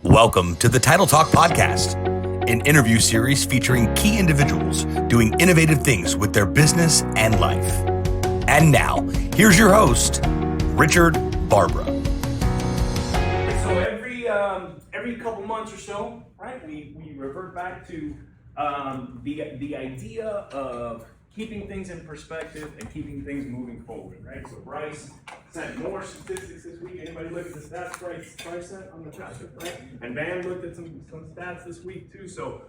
Welcome to the Title Talk Podcast, an interview series featuring key individuals doing innovative things with their business and life. And now, here's your host, Richard Barbara. So every couple months or so, right, we revert back to the idea of keeping things in perspective and keeping things moving forward, right? So Bryce sent more statistics this week. Anybody look at the stats Bryce sent on the chapter, right? And Van looked at some stats this week too. So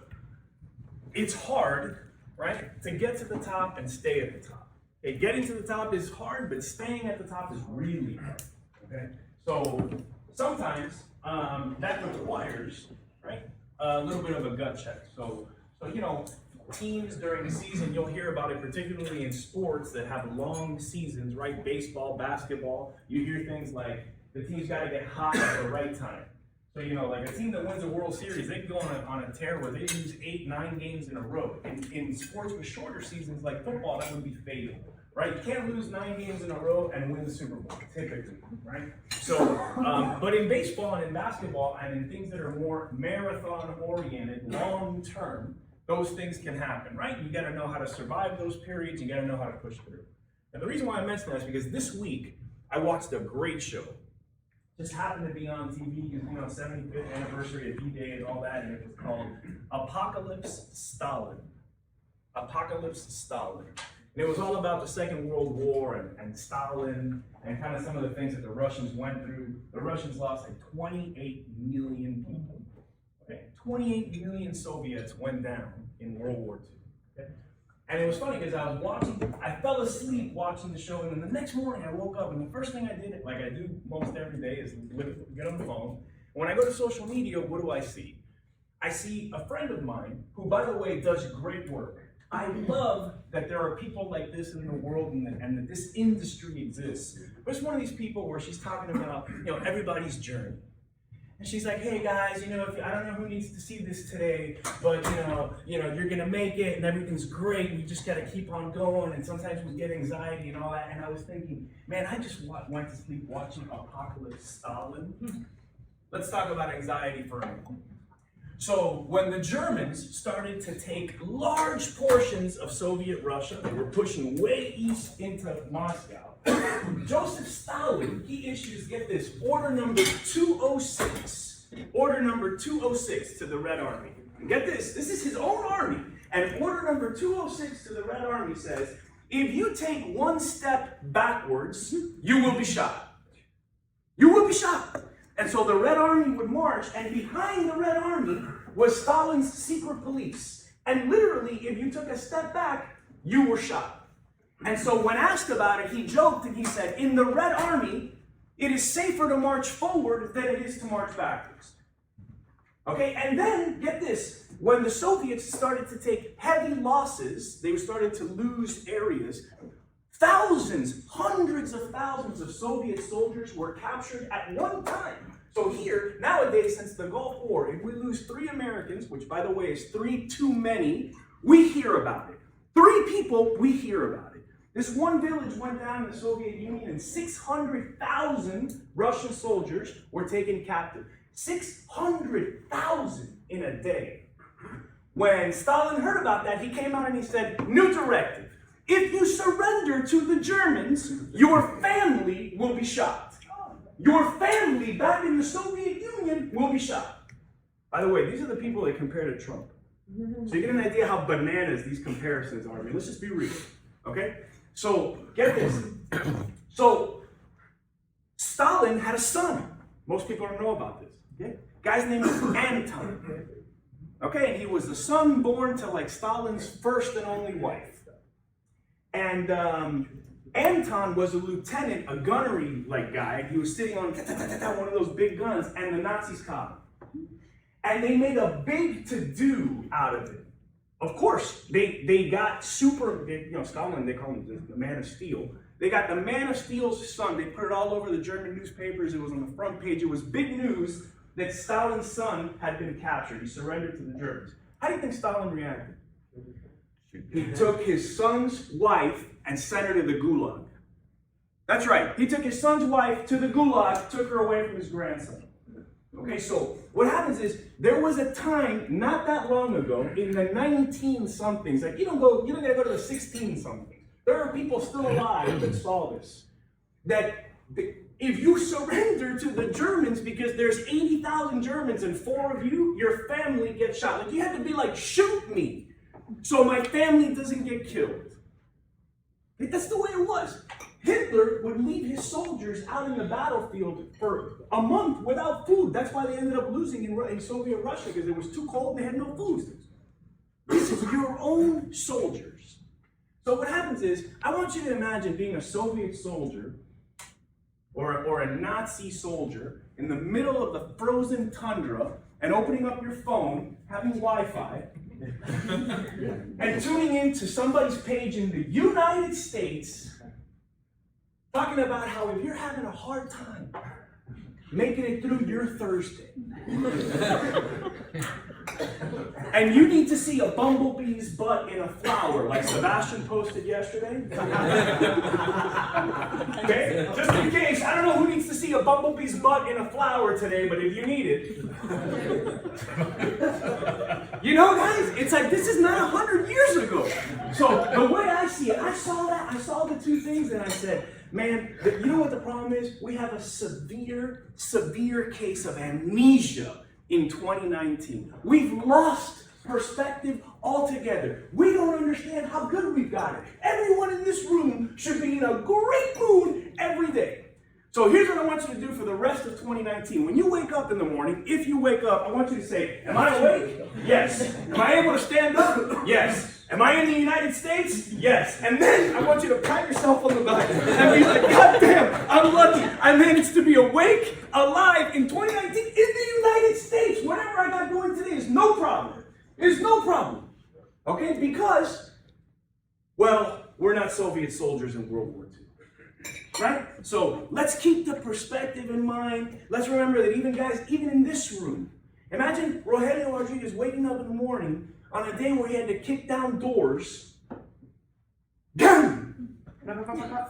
it's hard, right, to get to the top and stay at the top. Okay, getting to the top is hard, but staying at the top is really hard. Okay, so sometimes that requires, right, a little bit of a gut check. So you know, teams during the season, you'll hear about it, particularly in sports that have long seasons, right? Baseball, basketball, you hear things like the team's got to get hot at the right time. So, you know, like a team that wins a World Series, they can go on a tear where they lose 8-9 games in a row. In sports with shorter seasons like football, that would be fatal, right? You can't lose 9 games in a row and win the Super Bowl, typically, right? So, but in baseball and in basketball and in things that are more marathon-oriented, long-term, those things can happen, right? You gotta know how to survive those periods, you gotta know how to push through. And the reason why I mention that is because this week, I watched a great show. Just happened to be on TV, because, you know, 75th anniversary of D-Day and all that, and it was called Apocalypse Stalin. Apocalypse Stalin. And it was all about the Second World War and Stalin and kind of some of the things that the Russians went through. The Russians lost like 28 million people. Okay. 28 million Soviets went down in World War II. Okay? And it was funny because I fell asleep watching the show, and then the next morning I woke up, and the first thing I did, like I do most every day, is get on the phone. And when I go to social media, what do I see? I see a friend of mine who, by the way, does great work. I love that there are people like this in the world and that this industry exists. But it's one of these people where she's talking about, you know, everybody's journey. And she's like, hey guys, you know, I don't know who needs to see this today, but you know, you're gonna make it and everything's great. We just gotta keep on going. And sometimes we get anxiety and all that. And I was thinking, man, I just went to sleep watching Apocalypse Stalin. Let's talk about anxiety for a minute. So when the Germans started to take large portions of Soviet Russia, they were pushing way east into Moscow. Joseph Stalin, he issues, get this, order number 206. Order number 206 to the Red Army. And get this is his own army. And order number 206 to the Red Army says, if you take one step backwards, you will be shot. You will be shot. And so the Red Army would march, and behind the Red Army was Stalin's secret police. And literally, if you took a step back, you were shot. And so when asked about it, he joked and he said, in the Red Army, it is safer to march forward than it is to march backwards. Okay, and then, get this, when the Soviets started to take heavy losses, they started to lose areas, thousands, hundreds of thousands of Soviet soldiers were captured at one time. So here, nowadays, since the Gulf War, if we lose 3 Americans, which by the way is 3 too many, we hear about it. 3 people, we hear about it. This one village went down in the Soviet Union and 600,000 Russian soldiers were taken captive. 600,000 in a day. When Stalin heard about that, he came out and he said, new directive. If you surrender to the Germans, your family will be shot. Your family back in the Soviet Union will be shot. By the way, these are the people they compare to Trump. So you get an idea how bananas these comparisons are. I mean, let's just be real, okay? So, get this. So, Stalin had a son. Most people don't know about this. Okay? Guy's name was Anton. Okay, and he was the son born to like Stalin's first and only wife. And Anton was a lieutenant, a gunnery like guy. He was sitting on one of those big guns, and the Nazis caught him. And they made a big to-do out of it. Of course, they got Stalin, they call him the Man of Steel. They got the Man of Steel's son. They put it all over the German newspapers. It was on the front page. It was big news that Stalin's son had been captured. He surrendered to the Germans. How do you think Stalin reacted? He took his son's wife and sent her to the Gulag. That's right. He took his son's wife to the Gulag, took her away from his grandson. Okay, so what happens is there was a time not that long ago in the 19-somethings, like you don't gotta go to the 16-somethings. There are people still alive that saw this. That if you surrender to the Germans because there's 80,000 Germans and 4 of you, your family gets shot. Like you had to be like, shoot me, so my family doesn't get killed. Like, that's the way it was. Hitler would leave his soldiers out in the battlefield for a month without food. That's why they ended up losing in Soviet Russia, because it was too cold and they had no food. This is your own soldiers. So what happens is, I want you to imagine being a Soviet soldier or a Nazi soldier in the middle of the frozen tundra and opening up your phone, having Wi-Fi, and tuning into somebody's page in the United States talking about how if you're having a hard time making it through your Thursday, and you need to see a bumblebee's butt in a flower, like Sebastian posted yesterday. Okay? Just in case, I don't know who needs to see a bumblebee's butt in a flower today, but if you need it. You know, guys, it's like this is not 100 years ago. So the way I see it, I saw the two things and I said, man, you know what the problem is? We have a severe, severe case of amnesia in 2019. We've lost perspective altogether. We don't understand how good we've got it. Everyone in this room should be in a great mood every day. So here's what I want you to do for the rest of 2019. When you wake up in the morning, if you wake up, I want you to say, am I awake? Yes. Am I able to stand up? Yes. Am I in the United States? Yes. And then I want you to pat yourself on the back and be like, God damn, I'm lucky. I managed to be awake, alive in 2019 in the United States. Whatever I got going today is no problem. It's no problem. Okay? Because, well, we're not Soviet soldiers in World War II. Right? So let's keep the perspective in mind. Let's remember that even in this room, imagine Rogelio Rodriguez waking up in the morning on a day where he had to kick down doors. Down!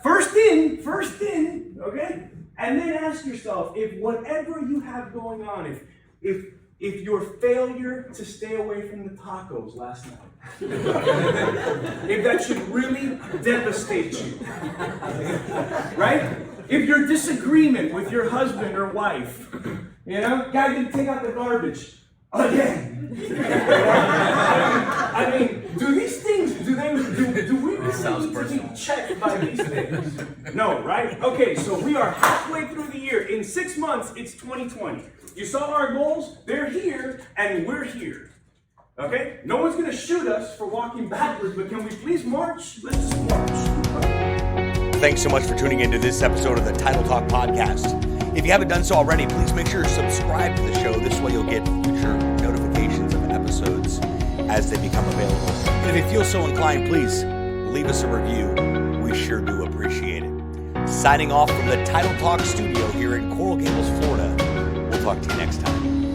First in, okay? And then ask yourself, if whatever you have going on, if your failure to stay away from the tacos last night, if that should really devastate you, right? If your disagreement with your husband or wife, guy didn't take out the garbage again. I mean, do these things, do we really need to be checked by these things? No, right? Okay, so we are halfway through the year. In 6 months, it's 2020. You saw our goals? They're here, and we're here. Okay? No one's going to shoot us for walking backwards, but can we please march? Let's just march. Thanks so much for tuning into this episode of the Title Talk Podcast. If you haven't done so already, please make sure to subscribe to the show. This way you'll get future notifications of episodes as they become available. And if you feel so inclined, please leave us a review. We sure do appreciate it. Signing off from the Title Talk studio here in Coral Gables, Florida. We'll talk to you next time.